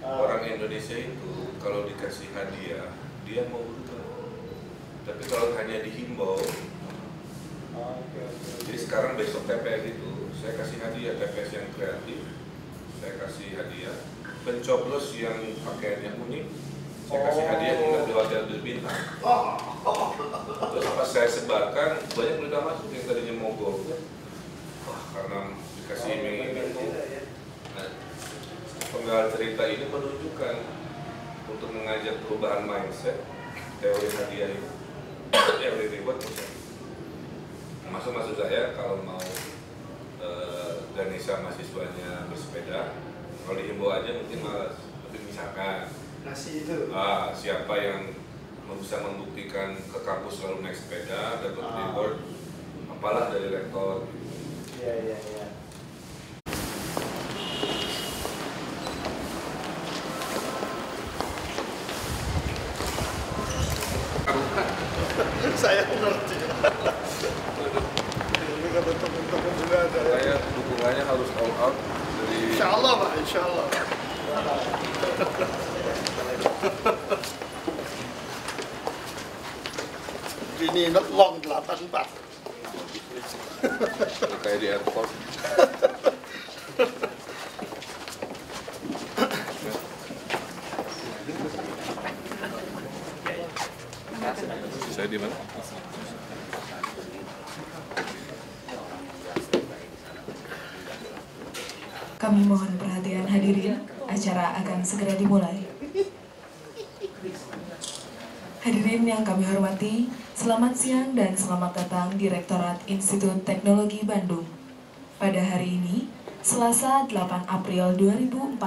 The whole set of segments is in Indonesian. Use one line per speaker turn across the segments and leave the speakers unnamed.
Orang Indonesia itu kalau dikasih hadiah dia mau berubah, tapi kalau hanya dihimbau. Jadi sekarang besok TPS itu saya kasih hadiah TPS yang kreatif, saya kasih hadiah pencoblos yang pakaiannya unik, saya kasih hadiah juga di hotel berbintang. Terus pas saya sebarkan banyak berita masuk yang tadinya mogok, wah karena dikasih iming-iming. Nah, penggal cerita ini menunjukkan untuk mengajak perubahan mindset teori hadiah itu, teori reward misalnya. Maksud saya kalau mau Ganesha mahasiswanya bersepeda, kalau dihimbau aja mungkin malas. Tapi misalkan siapa yang bisa membuktikan ke kampus selalu naik sepeda dapat reward, apalah dari rektor.
Iya. Saya ngerti. Ini kan teman-teman juga ada.
Saya dukungannya harus all out dari.
Insya Allah Pak, Insya Allah. Ini long 84.
Kayak di airport. Saya di mana?
Kami mohon perhatian hadirin, acara akan segera dimulai. Hadirin yang kami hormati, selamat siang dan selamat datang di Rektorat Institut Teknologi Bandung. Pada hari ini, Selasa 8 April 2014,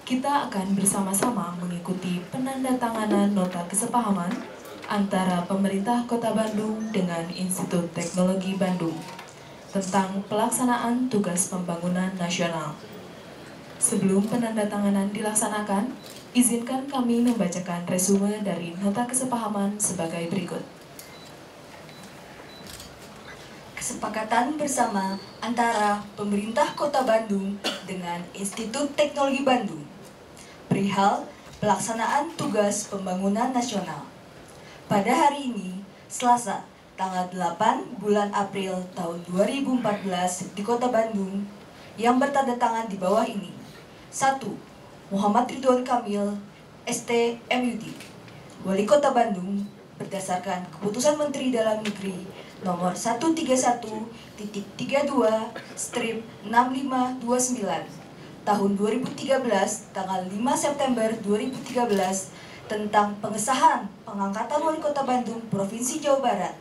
kita akan bersama-sama mengikuti penandatanganan nota kesepahaman antara pemerintah Kota Bandung dengan Institut Teknologi Bandung tentang pelaksanaan tugas pembangunan nasional. Sebelum penandatanganan dilaksanakan, izinkan kami membacakan resume dari nota kesepahaman sebagai berikut.
Kesepakatan bersama antara pemerintah Kota Bandung dengan Institut Teknologi Bandung perihal pelaksanaan tugas pembangunan nasional. Pada hari ini, Selasa, tanggal 8 bulan April tahun 2014 di Kota Bandung yang bertanda tangan di bawah ini. 1. Muhammad Ridwan Kamil, ST MUD, Wali Kota Bandung, berdasarkan Keputusan Menteri Dalam Negeri nomor 131-32/6529 tahun 2013 tanggal 5 September 2013 tentang pengesahan pengangkatan Wali Kota Bandung Provinsi Jawa Barat.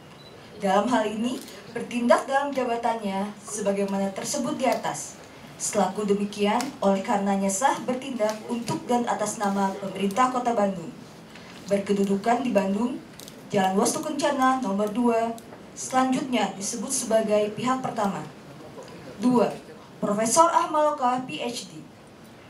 Dalam hal ini, bertindak dalam jabatannya sebagaimana tersebut di atas. Selaku demikian, oleh karenanya sah bertindak untuk dan atas nama pemerintah Kota Bandung. Berkedudukan di Bandung, Jalan Wastu Kencana nomor 2, selanjutnya disebut sebagai pihak pertama. 2. Profesor Ahmaloka, PhD,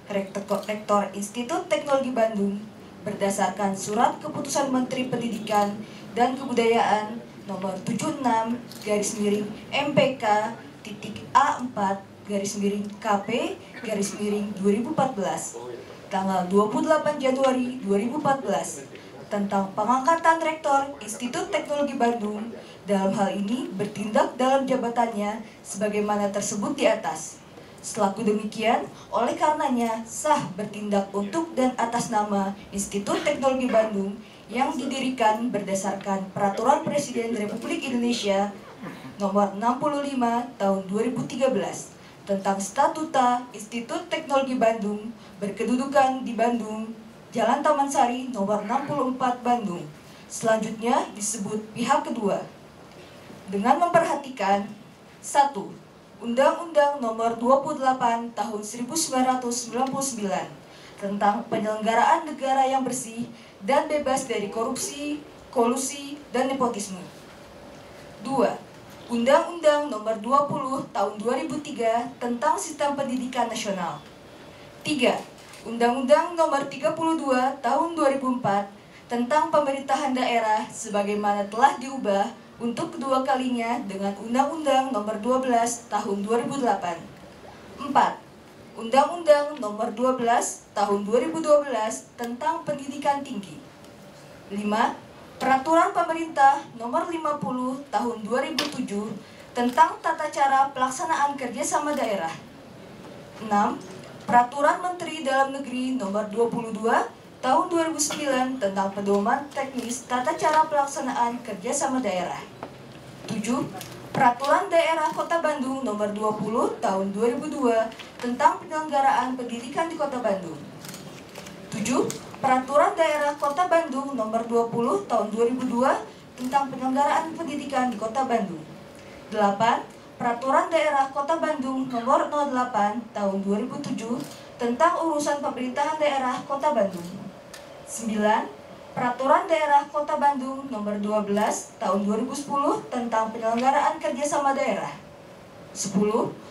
Rektor Institut Teknologi Bandung, berdasarkan Surat Keputusan Menteri Pendidikan dan Kebudayaan nomor 76-A4-KP-2014 tanggal 28 Januari 2014 tentang pengangkatan Rektor Institut Teknologi Bandung, dalam hal ini bertindak dalam jabatannya sebagaimana tersebut di atas. Selaku demikian, oleh karenanya sah bertindak untuk dan atas nama Institut Teknologi Bandung yang didirikan berdasarkan Peraturan Presiden Republik Indonesia Nomor 65 Tahun 2013 tentang Statuta Institut Teknologi Bandung berkedudukan di Bandung, Jalan Taman Sari Nomor 64 Bandung. Selanjutnya disebut pihak kedua. Dengan memperhatikan 1. Undang-Undang Nomor 28 Tahun 1999 tentang penyelenggaraan negara yang bersih dan bebas dari korupsi, kolusi, dan nepotisme. 2. Undang-Undang Nomor 20 Tahun 2003 tentang Sistem Pendidikan Nasional. 3. Undang-Undang Nomor 32 Tahun 2004 tentang Pemerintahan Daerah sebagaimana telah diubah untuk kedua kalinya dengan Undang-Undang Nomor 12 Tahun 2008. 4. Undang-Undang Nomor 12 Tahun 2012 tentang Pendidikan Tinggi. 5. Peraturan Pemerintah Nomor 50 Tahun 2007 tentang tata cara pelaksanaan kerjasama daerah. 6. Peraturan Menteri Dalam Negeri Nomor 22 Tahun 2009 tentang pedoman teknis tata cara pelaksanaan kerjasama daerah. 7. Peraturan Daerah Kota Bandung Nomor 20 Tahun 2002 tentang penyelenggaraan pendidikan di Kota Bandung. 7. Peraturan Daerah Kota Bandung Nomor 20 Tahun 2002 tentang penyelenggaraan pendidikan di Kota Bandung. 8. Peraturan Daerah Kota Bandung Nomor 08 Tahun 2007 tentang urusan pemerintahan daerah Kota Bandung. 9. Peraturan Daerah Kota Bandung Nomor 12 Tahun 2010 tentang penyelenggaraan kerjasama daerah. 10.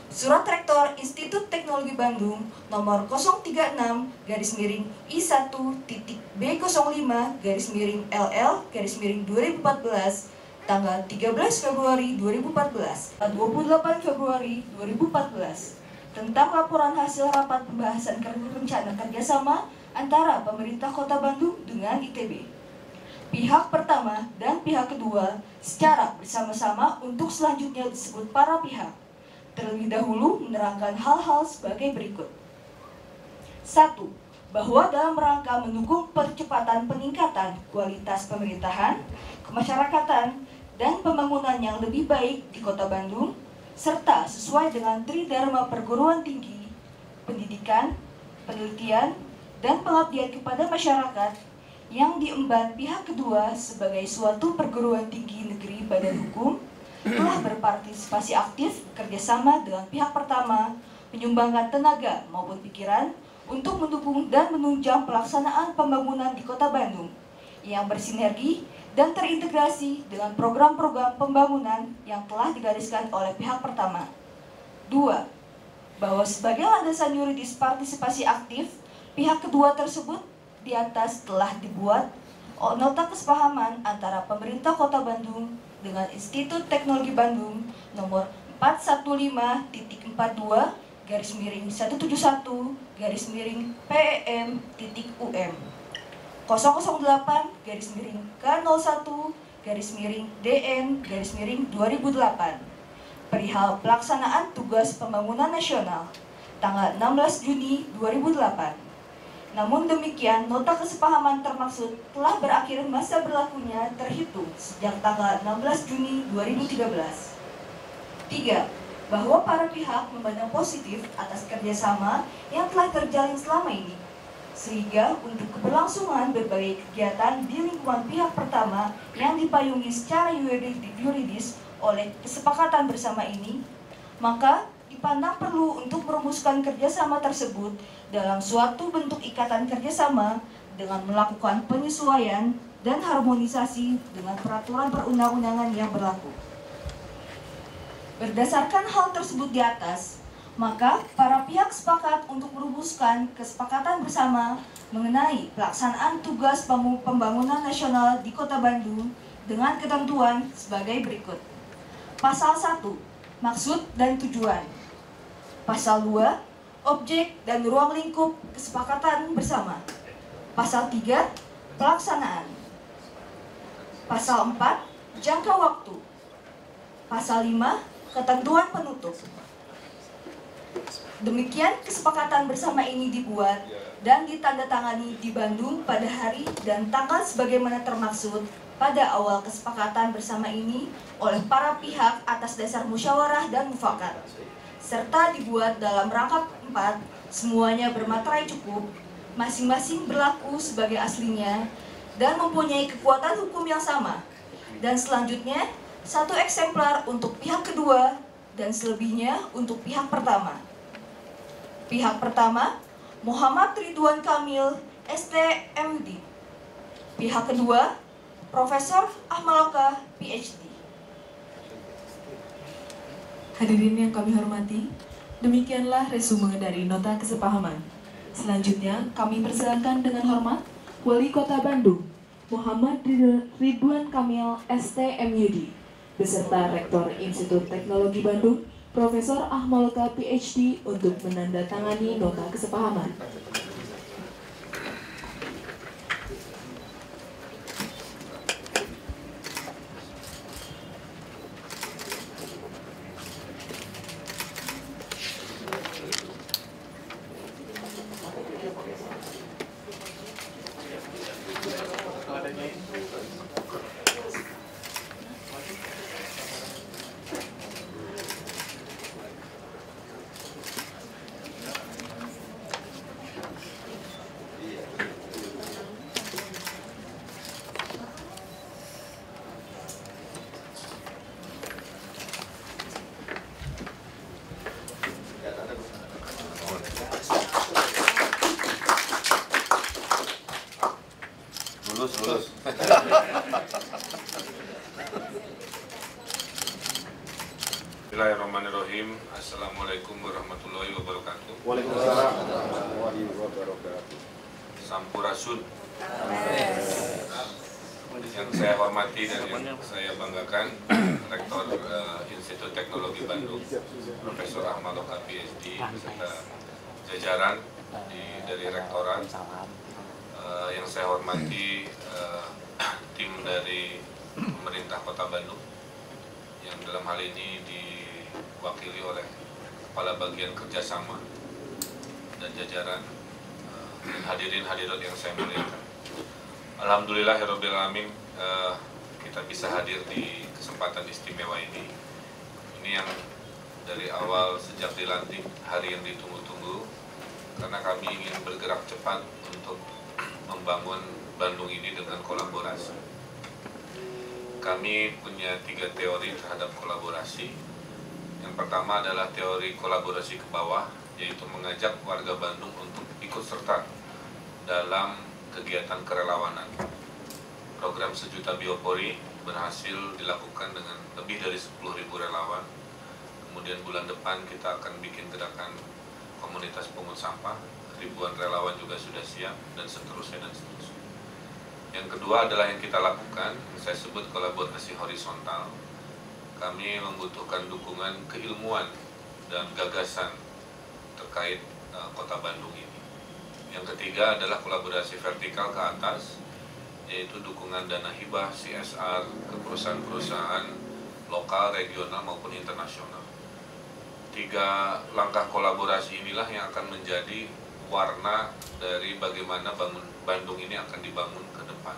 Surat Rektor Institut Teknologi Bandung Nomor 036-B05-LL-2014 tanggal 13 Februari 2014 dan 28 Februari 2014 tentang laporan hasil rapat pembahasan rencana kerjasama antara pemerintah Kota Bandung dengan ITB. Pihak pertama dan pihak kedua secara bersama-sama untuk selanjutnya disebut para pihak. Terlebih dahulu menerangkan hal-hal sebagai berikut. 1. Bahwa dalam rangka mendukung percepatan peningkatan kualitas pemerintahan, kemasyarakatan, dan pembangunan yang lebih baik di Kota Bandung, serta sesuai dengan Tridharma Perguruan Tinggi, pendidikan, penelitian, dan pengabdian kepada masyarakat yang diemban pihak kedua sebagai suatu perguruan tinggi negeri badan hukum, telah berpartisipasi aktif kerjasama dengan pihak pertama, menyumbangkan tenaga maupun pikiran untuk mendukung dan menunjang pelaksanaan pembangunan di Kota Bandung yang bersinergi dan terintegrasi dengan program-program pembangunan yang telah digariskan oleh pihak pertama. 2. Bahwa sebagai landasan yuridis partisipasi aktif, pihak kedua tersebut di atas telah dibuat nota kesepahaman antara pemerintah Kota Bandung dengan Institut Teknologi Bandung nomor 415-171-PEM.UM 008-K01-DN-2008 perihal pelaksanaan tugas pembangunan nasional tanggal 16 Juni 2008. Namun demikian, nota kesepahaman termaksud telah berakhir masa berlakunya terhitung sejak tanggal 16 Juni 2013. 3. Bahwa para pihak memandang positif atas kerjasama yang telah terjalin selama ini, sehingga untuk keberlangsungan berbagai kegiatan di lingkungan pihak pertama yang dipayungi secara yuridis oleh kesepakatan bersama ini, maka dipandang perlu untuk merumuskan kerjasama tersebut dalam suatu bentuk ikatan kerjasama dengan melakukan penyesuaian dan harmonisasi dengan peraturan perundang-undangan yang berlaku. Berdasarkan hal tersebut di atas, maka para pihak sepakat untuk merumuskan kesepakatan bersama mengenai pelaksanaan tugas pembangunan nasional di Kota Bandung dengan ketentuan sebagai berikut. Pasal 1. Maksud dan tujuan. Pasal 2. Objek dan ruang lingkup kesepakatan bersama. Pasal 3. Pelaksanaan. Pasal 4. Jangka waktu. Pasal 5. Ketentuan penutup. Demikian kesepakatan bersama ini dibuat dan ditandatangani di Bandung pada hari dan tanggal sebagaimana termaksud pada awal kesepakatan bersama ini oleh para pihak atas dasar musyawarah dan mufakat, serta dibuat dalam rangka 4, semuanya bermaterai cukup, masing-masing berlaku sebagai aslinya dan mempunyai kekuatan hukum yang sama, dan selanjutnya 1 eksemplar untuk pihak kedua dan selebihnya untuk pihak pertama. Pihak pertama, Muhammad Ridwan Kamil, ST.MD. Pihak kedua, Profesor Ahmaloka, PhD.
Hadirin yang kami hormati, demikianlah resume dari nota kesepahaman. Selanjutnya, kami persilakan dengan hormat Wali Kota Bandung, Muhammad Ridwan Kamil, ST.MD, beserta Rektor Institut Teknologi Bandung, Profesor Ahmaloka PhD untuk menandatangani nota kesepahaman.
Lulus. Bismillahirrahmanirrahim. Assalamualaikum warahmatullahi wabarakatuh.
Waalaikumsalam warahmatullahi wabarakatuh.
Sampurasun. Yang saya hormati dan yang saya banggakan, Rektor Institut Teknologi Bandung, Profesor Ahmaloka PhD, beserta jajaran dari Rektorat. Yang saya hormati tim dari pemerintah Kota Bandung yang dalam hal ini diwakili oleh Kepala Bagian Kerjasama dan jajaran dan hadirin hadirat yang saya muliakan. Alhamdulillahirabbil alamin, kita bisa hadir di kesempatan istimewa ini. Ini yang dari awal sejak dilantik hari yang ditunggu-tunggu, karena kami ingin bergerak cepat untuk membangun Bandung ini dengan kolaborasi. Kami punya 3 teori terhadap kolaborasi. Yang pertama adalah teori kolaborasi ke bawah, yaitu mengajak warga Bandung untuk ikut serta dalam kegiatan kerelawanan. Program Sejuta Biopori berhasil dilakukan dengan lebih dari 10.000 relawan. Kemudian bulan depan kita akan bikin gerakan komunitas pungut sampah. Ribuan relawan juga sudah siap, dan seterusnya dan seterusnya. Yang kedua adalah yang kita lakukan, saya sebut kolaborasi horizontal. Kami membutuhkan dukungan keilmuan dan gagasan terkait Kota Bandung ini. Yang ketiga adalah kolaborasi vertikal ke atas, yaitu dukungan dana hibah CSR ke perusahaan-perusahaan lokal, regional maupun internasional. 3 langkah kolaborasi inilah yang akan menjadi warna dari bagaimana Bandung ini akan dibangun ke depan.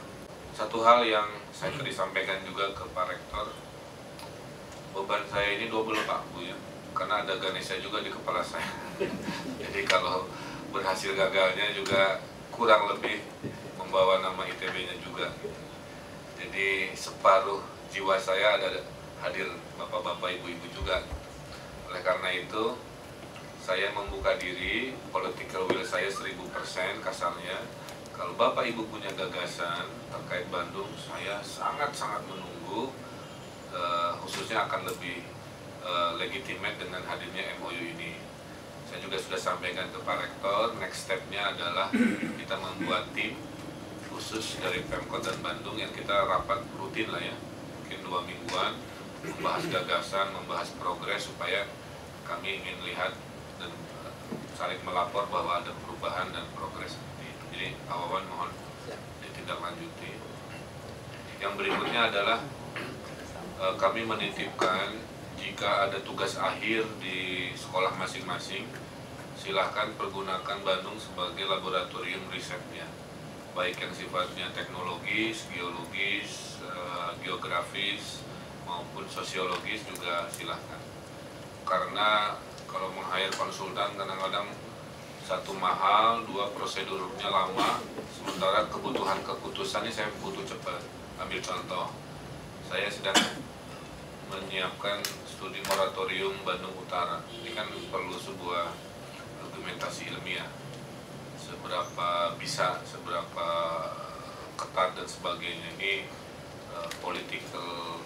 Satu hal yang saya tadi sampaikan juga ke Pak Rektor, beban saya ini double Pak Bu ya, karena ada Ganesha juga di kepala saya. Jadi kalau berhasil gagalnya juga kurang lebih membawa nama ITB-nya juga. Jadi separuh jiwa saya ada hadir bapak-bapak, ibu-ibu juga. Oleh karena itu, saya membuka diri, political will saya 1000% kasarnya. Kalau Bapak Ibu punya gagasan terkait Bandung, saya sangat-sangat menunggu, khususnya akan lebih legitimate dengan hadirnya MOU ini. Saya juga sudah sampaikan ke Pak Rektor, next step-nya adalah kita membuat tim khusus dari Pemkot dan Bandung yang kita rapat rutin lah ya, mungkin 2 mingguan, membahas gagasan, membahas progres supaya kami ingin lihat dan saling melapor bahwa ada perubahan dan progres seperti itu. Jadi Pak Wawan mohon ditindaklanjuti. Yang berikutnya adalah kami menitipkan jika ada tugas akhir di sekolah masing-masing, silahkan pergunakan Bandung sebagai laboratorium risetnya, baik yang sifatnya teknologis, geologis, geografis maupun sosiologis juga silahkan. Karena kalau meng-hire konsultan kadang-kadang 1 mahal, 2 prosedurnya lama, sementara kebutuhan keputusan ini saya butuh cepat. Ambil contoh, saya sedang menyiapkan studi moratorium Bandung Utara. Ini kan perlu sebuah argumentasi ilmiah, seberapa bisa, seberapa ketat dan sebagainya. Ini political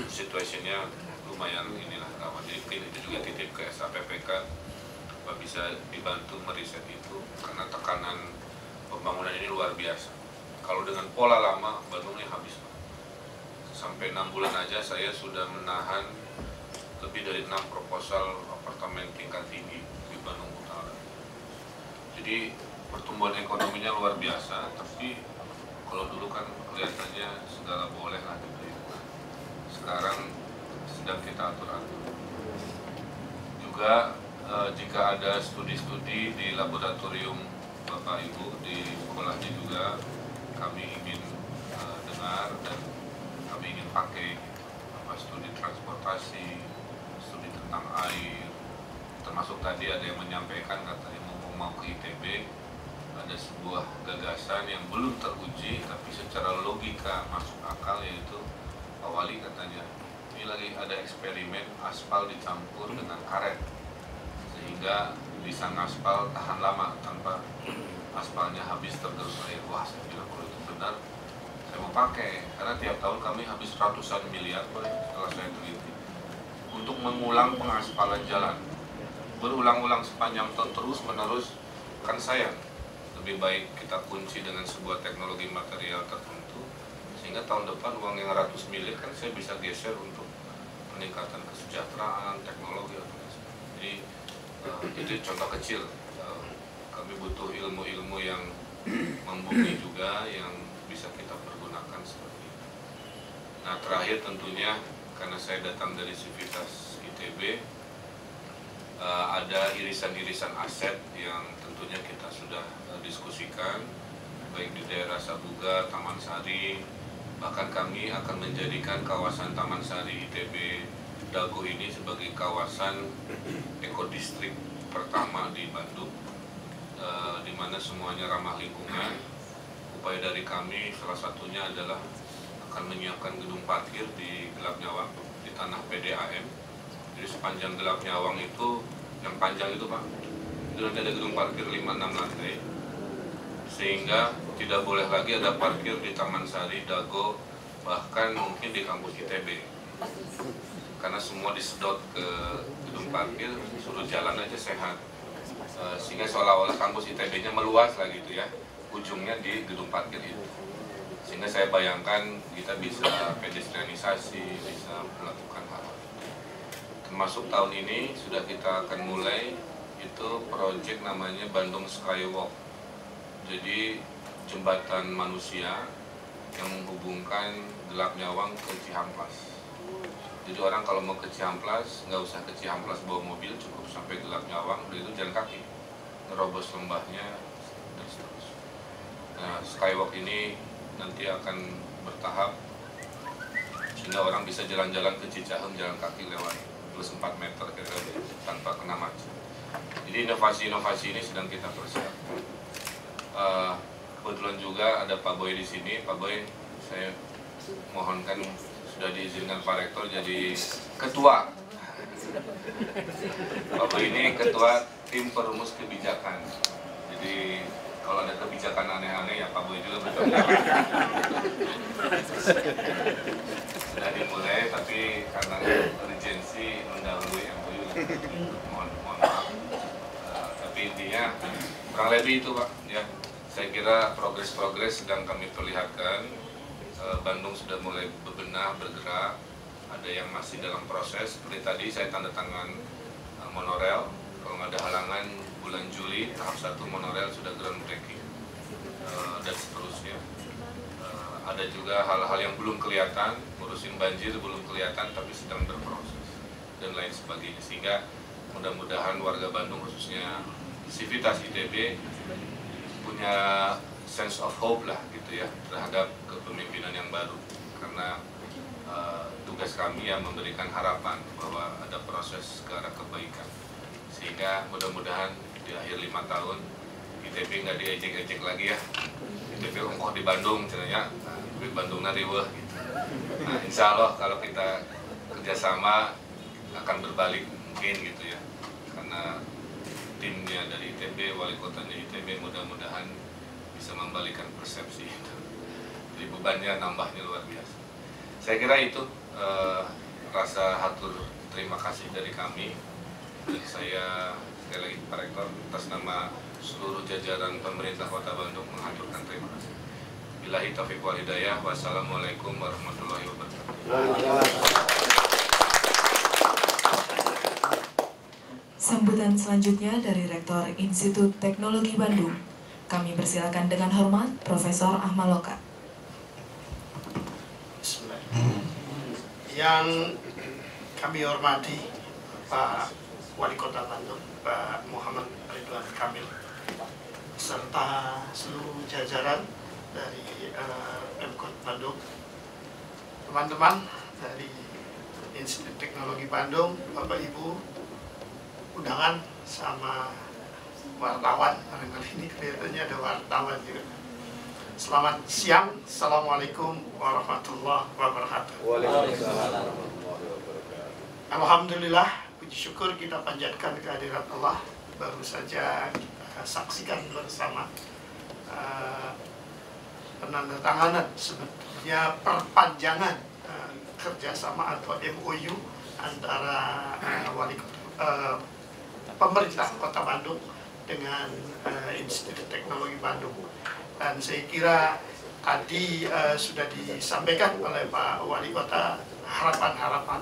situationnya lumayan inilah rawan. Jadi itu juga titip ke SAPPK, apa bisa dibantu meriset itu, karena tekanan pembangunan ini luar biasa. Kalau dengan pola lama, Bandung ini habis. Sampai 6 bulan aja saya sudah menahan lebih dari 6 proposal apartemen tingkat tinggi di Bandung Utara. Jadi pertumbuhan ekonominya luar biasa, tapi kalau dulu kan kelihatannya segala boleh lah gitu ya. Sekarang sedang kita atur-atur. Juga jika ada studi-studi di laboratorium Bapak Ibu di sekolahnya juga kami ingin dengar dan kami ingin pakai studi transportasi, studi tentang air, termasuk tadi ada yang menyampaikan katanya mau ke ITB, ada sebuah gagasan yang belum teruji tapi secara logika masuk akal, yaitu Pak Wali katanya ini lagi ada eksperimen aspal dicampur dengan karet sehingga bisa ngaspal tahan lama tanpa aspalnya habis tergerus air. Wah, saya bilang kalau itu benar saya mau pakai, karena tiap tahun kami habis ratusan miliar setelah saya teliti untuk mengulang pengaspalan jalan berulang-ulang sepanjang tahun terus menerus. Kan sayang, lebih baik kita kunci dengan sebuah teknologi material tertentu sehingga tahun depan uang yang ratus miliar kan saya bisa geser untuk peningkatan kesejahteraan teknologi. Jadi itu contoh kecil. Kami butuh ilmu-ilmu yang membumi juga yang bisa kita pergunakan seperti itu. Nah, terakhir tentunya karena saya datang dari Sivitas ITB, ada irisan-irisan aset yang tentunya kita sudah diskusikan baik di daerah Sabuga, Taman Sari, bahkan kami akan menjadikan kawasan Taman Sari ITB Dago ini sebagai kawasan ekodistrik pertama di Bandung, di mana semuanya ramah lingkungan. Upaya dari kami salah satunya adalah akan menyiapkan gedung parkir di Gelap Nyawang di tanah PDAM. Jadi sepanjang Gelap Nyawang itu, yang panjang itu Pak, itu nanti ada gedung parkir 5-6 lantai, sehingga tidak boleh lagi ada parkir di Taman Sari, Dago, bahkan mungkin di kampus ITB, karena semua disedot ke gedung parkir, suruh jalan aja sehat, sehingga seolah-olah kampus ITB-nya meluas lah gitu ya, ujungnya di gedung parkir itu. Sehingga saya bayangkan kita bisa pedestrianisasi, bisa melakukan hal. Termasuk tahun ini sudah kita akan mulai itu proyek namanya Bandung Skywalk. Jadi jembatan manusia yang menghubungkan Gelap Nyawang ke Cihamplas. Jadi orang kalau mau ke Cihamplas nggak usah ke Cihamplas bawa mobil, cukup sampai Gelap Nyawang, udah itu jalan kaki, nerobos lembahnya dan seterusnya. Nah, Skywalk ini nanti akan bertahap sehingga orang bisa jalan-jalan ke Cicahem, jalan kaki lewat plus 4 meter kira-kira tanpa kena macet. Jadi inovasi-inovasi ini sedang kita persiapkan. Kebetulan juga ada Pak Boy di sini. Pak Boy, saya mohonkan sudah diizinkan Pak Rektor jadi ketua. Pak Boy ini ketua tim perumus kebijakan. Jadi kalau ada kebijakan aneh-aneh ya Pak Boy juga betul. Sudah dimulai, tapi karena urgensi mendahului MOU, mohon maaf. Tapi intinya kurang lebih itu Pak. Ya, saya kira progres-progres sedang kami perlihatkan. Bandung sudah mulai bebenah, bergerak. Ada yang masih dalam proses. Seperti tadi saya tanda tangan monorail. Kalau nggak ada halangan bulan Juli tahap 1 monorail sudah groundbreaking dan seterusnya. Ada juga hal-hal yang belum kelihatan, ngurusin banjir belum kelihatan tapi sedang berproses dan lain sebagainya, sehingga mudah-mudahan warga Bandung khususnya Sivitas ITB punya sense of hope lah gitu ya terhadap kepemimpinan yang baru, karena tugas kami yang memberikan harapan bahwa ada proses ke arah kebaikan, sehingga mudah-mudahan di akhir 5 tahun ITB nggak diejek-ejek lagi ya. ITB ongkoh di Bandung caranya, di Bandungnya riweuh gitu. Nah, insya Allah kalau kita kerjasama akan berbalik mungkin gitu ya, karena timnya dari ITB, wali kotanya ITB mudah-mudahan bisa membalikan persepsi itu. Jadi bebannya nambahnya luar biasa. Saya kira itu rasa hatur terima kasih dari kami. Dan saya sekali lagi Pak Rektor atas nama seluruh jajaran pemerintah Kota Bandung menghaturkan terima kasih. Billahi taufiq wal hidayah. Wassalamualaikum warahmatullahi wabarakatuh.
Sambutan selanjutnya dari Rektor Institut Teknologi Bandung. Kami persilakan dengan hormat Profesor Ahmad Loka.
Yang kami hormati Pak Wali Kota Bandung, Pak Muhammad Ridwan Kamil, serta seluruh jajaran dari Pemkot Bandung, teman-teman dari Institut Teknologi Bandung, Bapak Ibu, undangan sama wartawan, kali ini kelihatannya ada wartawan juga. Selamat siang, Assalamualaikum warahmatullahi wabarakatuh.
Waalaikumsalam.
Alhamdulillah, puji syukur kita panjatkan kehadirat Allah. Baru saja kita saksikan bersama penandatanganan sebetulnya perpanjangan kerjasama atau MOU antara pemerintah Kota Bandung dengan Institut Teknologi Bandung. Dan saya kira tadi sudah disampaikan oleh Pak Wali Kota harapan-harapan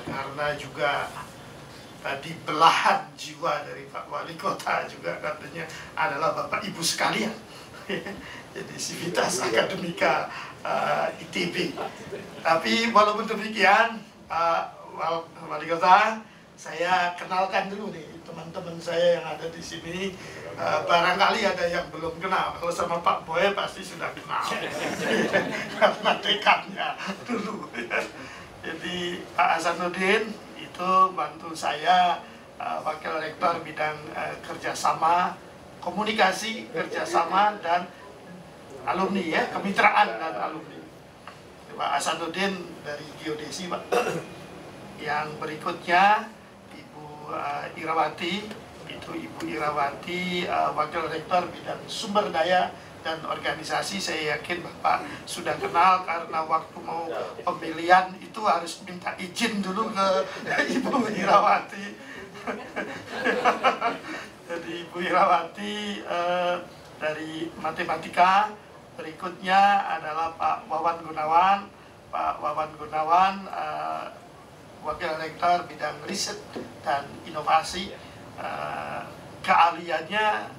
karena juga tadi belahan jiwa dari Pak Wali Kota juga katanya adalah Bapak Ibu sekalian. Jadi Sivitas Akademika ITB. Tapi walaupun demikian, Pak Wali Kota, saya kenalkan dulu nih teman-teman saya yang ada di sini. Barangkali ada yang belum kenal. Kalau sama Pak Boy pasti sudah kenal. Karena dekannya dulu. Jadi Pak Hasanuddin itu bantu saya, Wakil Rektor bidang kerjasama, komunikasi, kerjasama, dan alumni ya, kemitraan dan alumni. Pak Hasanuddin dari Geodesi, Pak. Yang berikutnya Ibu Irawati, itu Ibu Irawati, Wakil Rektor bidang sumber daya dan organisasi. Saya yakin Bapak sudah kenal karena waktu mau pemilihan itu harus minta izin dulu ke Ibu Irawati. Jadi Ibu Irawati dari matematika. Berikutnya adalah Pak Wawan Gunawan. Pak Wawan Gunawan, Wakil Rektor bidang riset dan inovasi. Keahliannya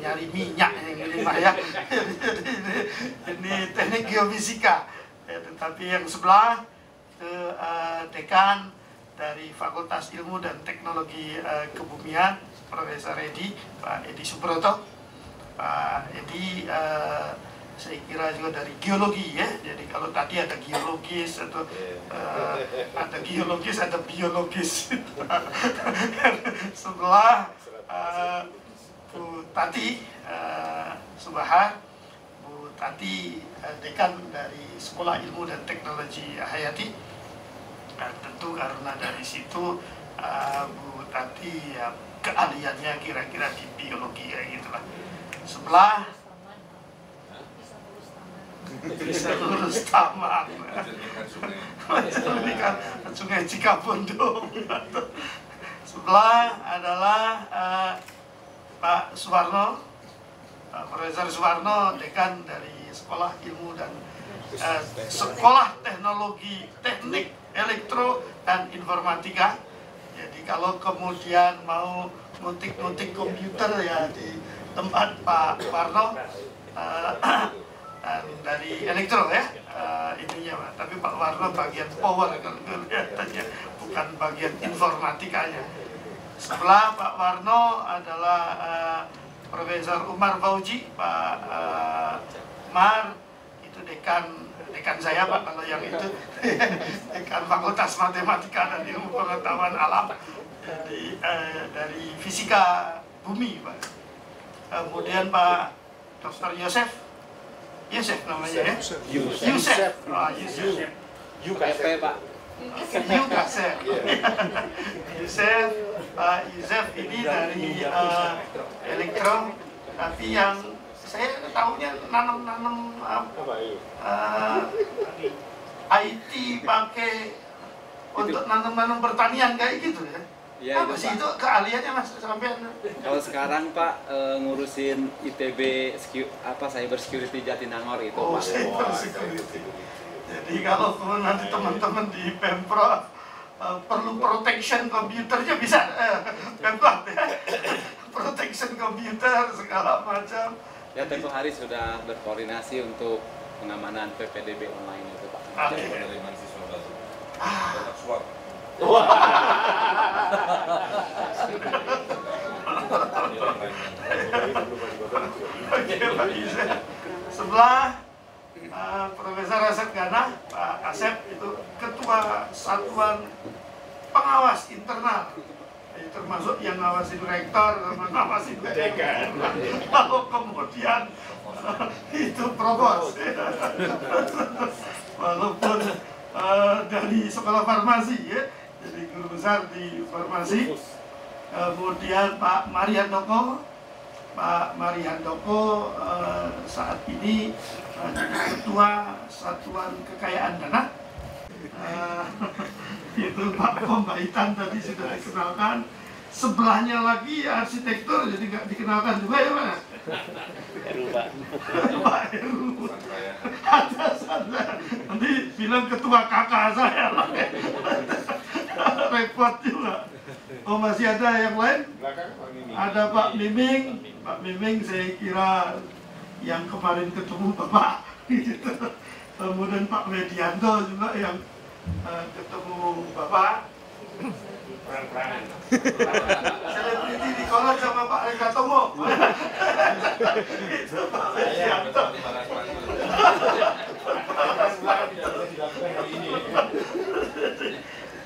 nyari minyak ini Pak ya. Ini teknik geofisika. Tetapi yang sebelah itu dekan dari Fakultas Ilmu dan Teknologi Kebumian, Profesor Edi, Pak Edi Subroto. Pak Edi saya kira juga dari geologi ya. Jadi kalau tadi ada geologis atau ada geologis, ada biologis. Setelah Bu Tati Subahar, Bu Tati dekan dari Sekolah Ilmu dan Teknologi Hayati. Tentu karena dari situ Bu Tati ya, keahliannya kira-kira di biologi ya gitulah. Sebelah bisa lurus taman, menjernihkan sungai Cikapundung. Sebelah adalah Pak Suwarno, Profesor Suwarno, dekan dari Sekolah Ilmu dan Sekolah Teknologi Teknik Elektro dan Informatika. Jadi kalau kemudian mau ngutik-ngutik komputer ya di tempat Pak Warno. Dari elektro ya, ininya Pak. Tapi Pak Warno bagian power kalau kelihatannya, bukan bagian informatikanya. Sebelah Pak Warno adalah Profesor Umar Fauji. Pak Umar itu dekan saya Pak, kalau yang itu dekan Fakultas Matematika dan Ilmu Pengetahuan Alam. Jadi dari Fisika Bumi Pak. Kemudian Pak Dr. Yosef namanya ya? Yusef.
UKP Pak.
Yusef. Pak Yusef ini dari elektro, tapi yang saya tahunya nanam IT pakai untuk nanam pertanian kayak gitu ya?
Ya,
apa sih itu keahliannya Mas sampean?
Kalau sekarang Pak ngurusin ITB cyber security Jatinangor itu
Oh,
Pak.
cyber security. Jadi kalau nanti teman-teman di Pemprov perlu protection komputernya bisa Pemkot ya, protection komputer segala macam.
Ya, tempo hari sudah berkoordinasi untuk pengamanan PPDB online itu Pak.
Penerimaan siswa baru. Kotak suap.
Oke, Pak Yusuf. Sebelah Profesor Asep Gana, Pak Asep itu Ketua Satuan Pengawas Internal, termasuk yang ngawasin rektor sama ngawasin dekan. Lalu kemudian itu provos, walaupun dari sekolah farmasi ya, jadi guru besar di farmasi. Kemudian Pak Marihandoko, saat ini Ketua Satuan Kekayaan Dana. Itu Pak Pembaitan tadi sudah dikenalkan. Sebelahnya lagi arsitektur, jadi nggak dikenalkan juga ya Pak?
Heru Pak.
Pak Heru. Ada. Nanti bilang ketua kakak saya lah. Repot juga. Oh, masih ada yang lain? Ada Pak Miming. Pak Miming saya kira yang kemarin ketemu Bapak gitu. Kemudian Pak Medianto juga yang ketemu Bapak. Selebriti di kolon sama Pak Rekatomo. Itu Pak Medianto.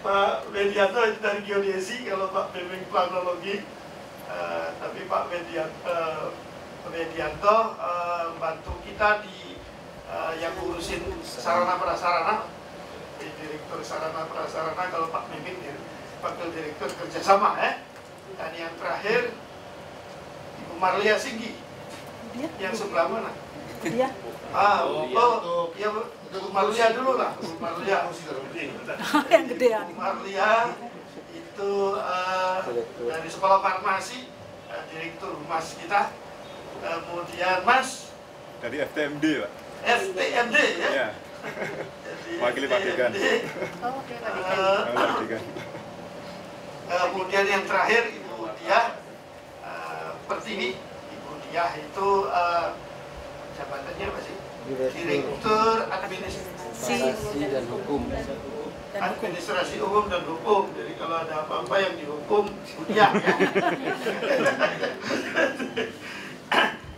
Pak Medianto itu dari geodesi, kalau Pak Meming planologi. Tapi Pak Medianto bantu kita di yang ngurusin sarana prasarana, di direktur sarana prasarana. Kalau Pak Meming wakil direktur kerjasama ya. Dan yang terakhir Ibu Marlia Singgi, yang sebelah mana?
Iya.
Iya Bu Marlia dulu lah, Bu Marlia.
Yang gedean.
Bu Marlia itu dari sekolah farmasi, direktur humas kita. Kemudian Mas
dari FTMD Pak.
FTMD ya.
Iya. Wakili Pak Dekan.
Oke,
Pak Dekan.
Kemudian yang terakhir Ibu Diah Pertiwi. Ibu Diah itu jabatannya apa sih? Direktur Administrasi
dan Hukum.
Administrasi Umum dan Hukum. Jadi kalau ada apa-apa yang dihukum, Ibu Diah ya.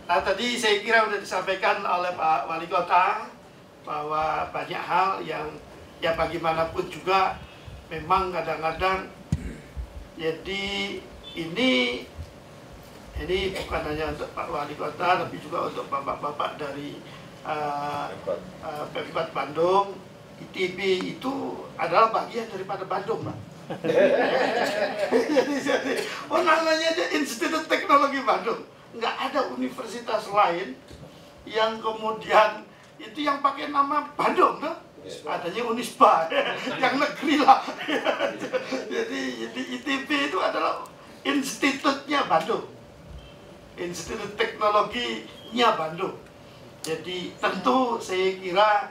Nah, tadi saya kira sudah disampaikan oleh Pak Wali Kota bahwa banyak hal yang ya bagaimanapun juga memang kadang-kadang jadi ini bukan hanya untuk Pak Wali Kota tapi juga untuk bapak-bapak dari Pemkot Bandung. ITB itu adalah bagian daripada Bandung, Pak. jadi namanya aja Institut Teknologi Bandung. Nggak ada universitas lain yang kemudian itu yang pakai nama Bandung, tuh. Adanya Unisba, yang negeri lah. Jadi ITB itu adalah institutnya Bandung, Institut Teknologinya Bandung. Jadi tentu saya kira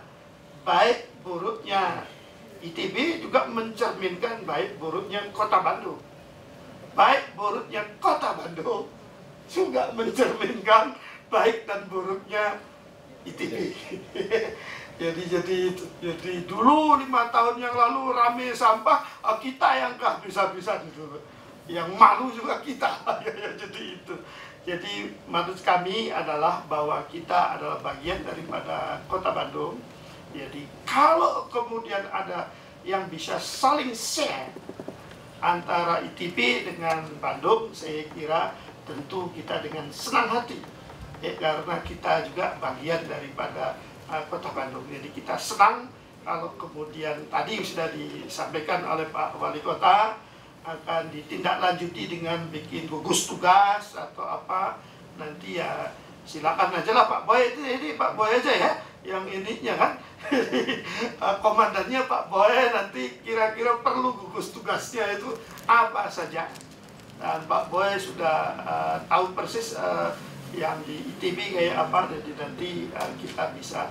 baik buruknya ITB juga mencerminkan baik buruknya Kota Bandung. Baik buruknya Kota Bandung juga mencerminkan baik dan buruknya ITB. Jadi dulu 5 tahun yang lalu rame sampah, kita yang nggak bisa-bisa dulu. Yang malu juga kita. Jadi itu. Jadi maksud kami adalah bahwa kita adalah bagian daripada Kota Bandung. Jadi kalau kemudian ada yang bisa saling share antara ITB dengan Bandung, saya kira tentu kita dengan senang hati. Karena kita juga bagian daripada Kota Bandung. Jadi kita senang kalau kemudian tadi sudah disampaikan oleh Pak Wali Kota akan ditindaklanjuti dengan bikin gugus tugas atau apa, nanti ya silakan aja lah Pak Boy, ini Pak Boy aja ya yang ininya kan. Komandannya Pak Boy, nanti kira-kira perlu gugus tugasnya itu apa saja. Dan Pak Boy sudah tahu persis yang di ITB kayak apa, jadi nanti kita bisa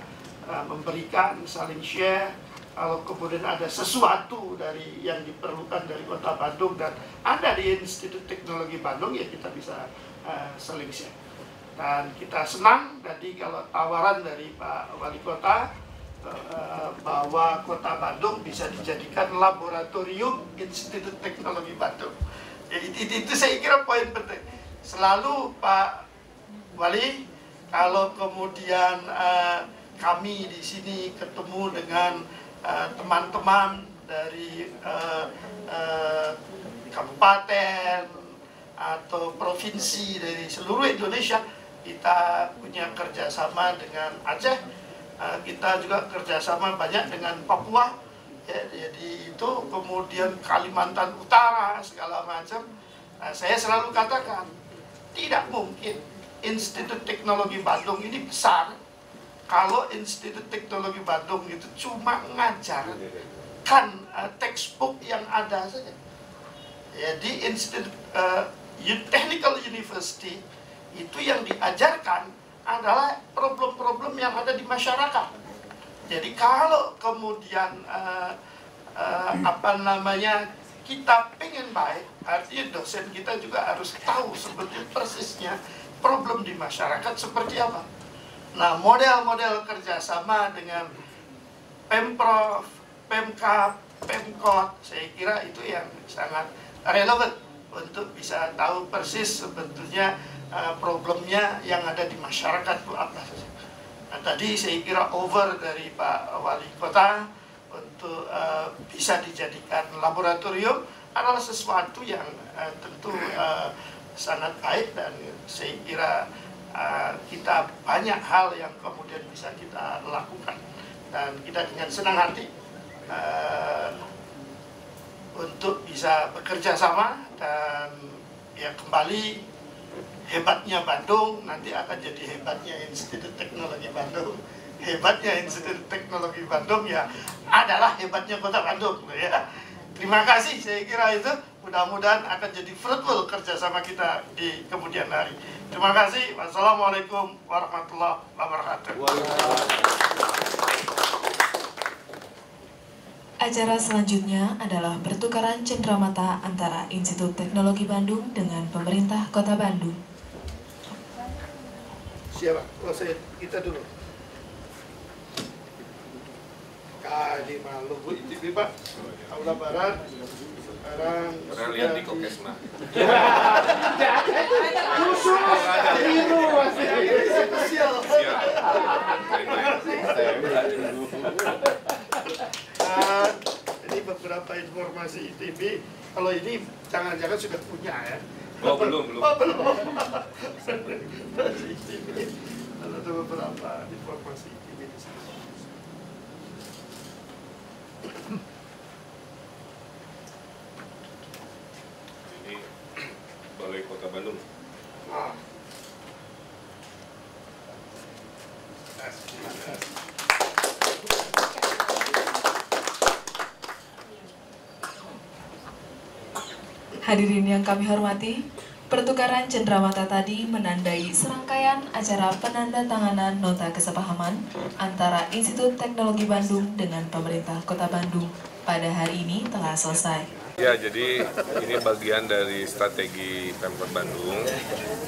memberikan, saling share kalau kemudian ada sesuatu dari yang diperlukan dari Kota Bandung dan ada di Institut Teknologi Bandung, ya kita bisa saling share. Dan kita senang tadi kalau tawaran dari Pak Wali Kota bahwa Kota Bandung bisa dijadikan laboratorium Institut Teknologi Bandung. Ya, itu saya kira poin penting. Selalu Pak Wali, kalau kemudian kami di sini ketemu dengan teman-teman dari kabupaten atau provinsi dari seluruh Indonesia, kita punya kerjasama dengan Aceh, kita juga kerjasama banyak dengan Papua, ya, jadi itu kemudian Kalimantan Utara segala macam. Saya selalu katakan tidak mungkin Institut Teknologi Bandung ini besar kalau Institut Teknologi Bandung itu cuma ngajarkan textbook yang ada saja. Jadi Institut Technical University itu yang diajarkan adalah problem-problem yang ada di masyarakat. Jadi kalau kemudian kita pengen baik, artinya dosen kita juga harus tahu sebetulnya persisnya problem di masyarakat seperti apa. Nah, model-model kerjasama dengan Pemprov, Pemkab, Pemkot, saya kira itu yang sangat relevan untuk bisa tahu persis sebetulnya problemnya yang ada di masyarakat itu apa saja. Nah, tadi saya kira over dari Pak Wali Kota untuk bisa dijadikan laboratorium adalah sesuatu yang tentu sangat baik, dan saya kira kita banyak hal yang kemudian bisa kita lakukan, dan kita dengan senang hati untuk bisa bekerja sama. Dan ya kembali, hebatnya Bandung nanti akan jadi hebatnya Institut Teknologi Bandung. Hebatnya Institut Teknologi Bandung ya adalah hebatnya Kota Bandung, ya. Terima kasih, saya kira itu mudah-mudahan akan jadi fruitful kerjasama kita di kemudian hari. Terima kasih. Wassalamualaikum warahmatullahi wabarakatuh.
Acara selanjutnya adalah pertukaran cenderamata antara Institut Teknologi Bandung dengan pemerintah Kota Bandung.
Siapa? Kita dulu. Kali Maluku ITB, Pak. Aula Barat. Sekarang
pernah lihat di Kokesma.
khusus biru spesial. Ini beberapa informasi ITB. Kalau ini jangan-jangan sudah punya ya.
Oh, belum.
Oh, belum. ITB. Ada beberapa informasi ITB di sini.
Ini Balai Kota Bandung.
Hadirin yang kami hormati, pertukaran cenderamata tadi menandai serangkaian acara penandatanganan nota kesepahaman antara Institut Teknologi Bandung dengan pemerintah Kota Bandung pada hari ini telah selesai.
Ya, jadi ini bagian dari strategi Pemkot Bandung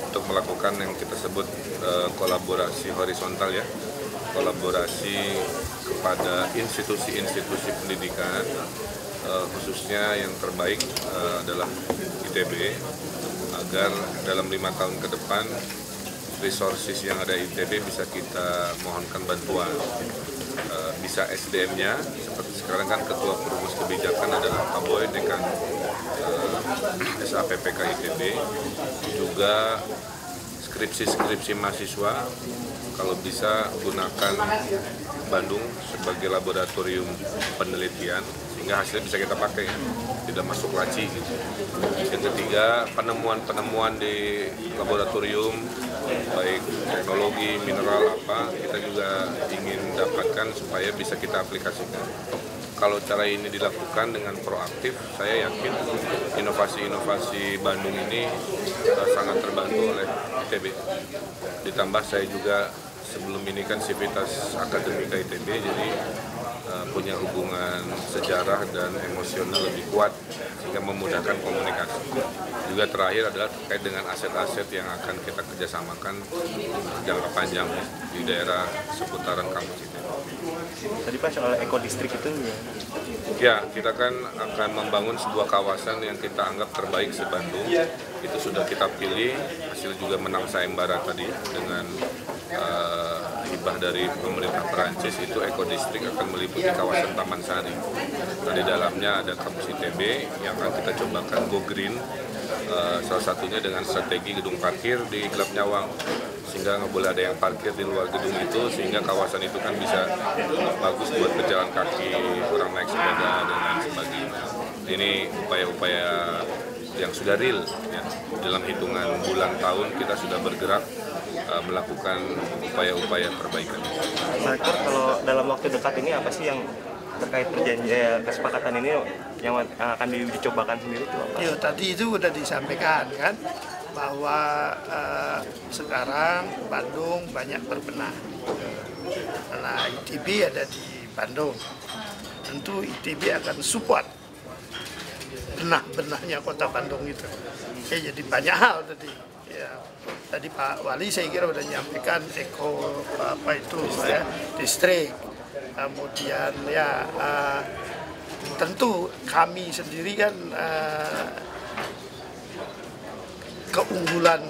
untuk melakukan yang kita sebut kolaborasi horizontal, ya, kolaborasi kepada institusi-institusi pendidikan, khususnya yang terbaik adalah ITB, agar dalam 5 tahun ke depan resources yang ada di ITB bisa kita mohonkan bantuan. Bisa SDM-nya, seperti sekarang kan Ketua Perumus Kebijakan adalah Pak Boy, Dekan SAPPK ITB, juga skripsi-skripsi mahasiswa, kalau bisa gunakan Bandung sebagai laboratorium penelitian, sehingga hasilnya bisa kita pakai, tidak masuk laci gitu. Yang ketiga, penemuan-penemuan di laboratorium, baik teknologi, mineral apa, kita juga ingin dapatkan supaya bisa kita aplikasikan. Kalau cara ini dilakukan dengan proaktif, saya yakin inovasi-inovasi Bandung ini sangat terbantu oleh ITB. Ditambah saya juga sebelum ini kan sivitas akademika ITB, jadi punya hubungan sejarah dan emosional lebih kuat sehingga memudahkan komunikasi. Juga terakhir adalah terkait dengan aset-aset yang akan kita kerjasamakan jangka panjang di daerah seputaran kampus itu.
Tadi Pak soal ekodistrik itu
ya, kita kan akan membangun sebuah kawasan yang kita anggap terbaik se-Bandung. Itu sudah kita pilih, hasil juga menang sayembara tadi dengan hibah dari pemerintah Perancis. Itu ekodistrik akan meliputi kawasan Taman Sari. Nah, di dalamnya ada kampus ITB yang akan kita cobakan go green, salah satunya dengan strategi gedung parkir di Klub Nyawang, sehingga nggak boleh ada yang parkir di luar gedung itu, sehingga kawasan itu kan bisa bagus buat pejalan kaki, orang naik sepeda dan lain sebagainya. Ini upaya-upaya yang sudah real ya. Dalam hitungan bulan tahun kita sudah bergerak melakukan upaya-upaya perbaikan.
Pak Rektor, kalau dalam waktu dekat ini apa sih yang terkait perjanjian kesepakatan ini yang akan dicobakan sendiri?
Yo, tadi itu udah disampaikan kan bahwa sekarang Bandung banyak berbenah. Nah, ITB ada di Bandung. Tentu ITB akan support benah-benahnya kota Bandung itu. Oke, jadi banyak hal tadi. Ya, tadi Pak Wali saya kira udah menyampaikan distrik. Kemudian ya tentu kami sendiri kan keunggulan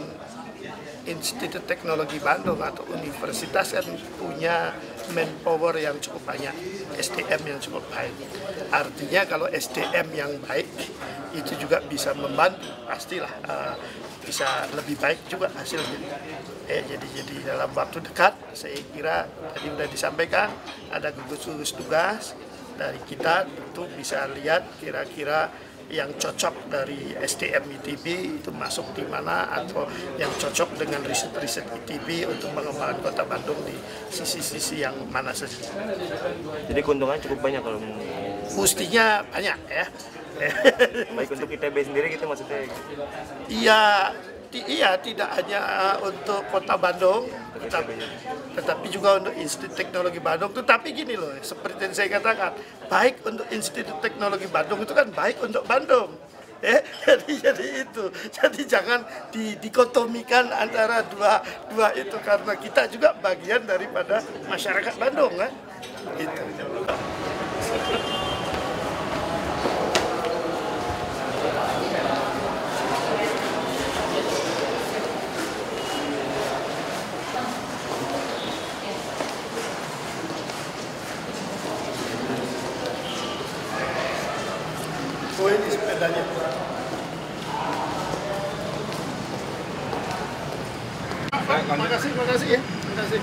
Institut Teknologi Bandung atau universitas kan punya manpower yang cukup banyak, SDM yang cukup baik. Artinya kalau SDM yang baik itu juga bisa membantu, pastilah bisa lebih baik juga hasilnya. Jadi dalam waktu dekat saya kira tadi sudah disampaikan ada gugus tugas dari kita, tentu bisa lihat kira-kira yang cocok dari SDM ITB itu masuk di mana, atau yang cocok dengan riset-riset ITB untuk mengembangkan kota Bandung di sisi-sisi yang mana saja.
Jadi keuntungan cukup banyak kalau
mestinya banyak ya.
Baik untuk ITB sendiri gitu maksudnya?
Iya, tidak hanya untuk kota Bandung, tetapi juga untuk Institut Teknologi Bandung. Tetapi gini loh, seperti yang saya katakan, baik untuk Institut Teknologi Bandung itu kan baik untuk Bandung. Jadi jangan dikotomikan antara dua itu, karena kita juga bagian daripada masyarakat Bandung kan. Itu. Oh, ini sepedanya. Terima kasih ya. Terima kasih.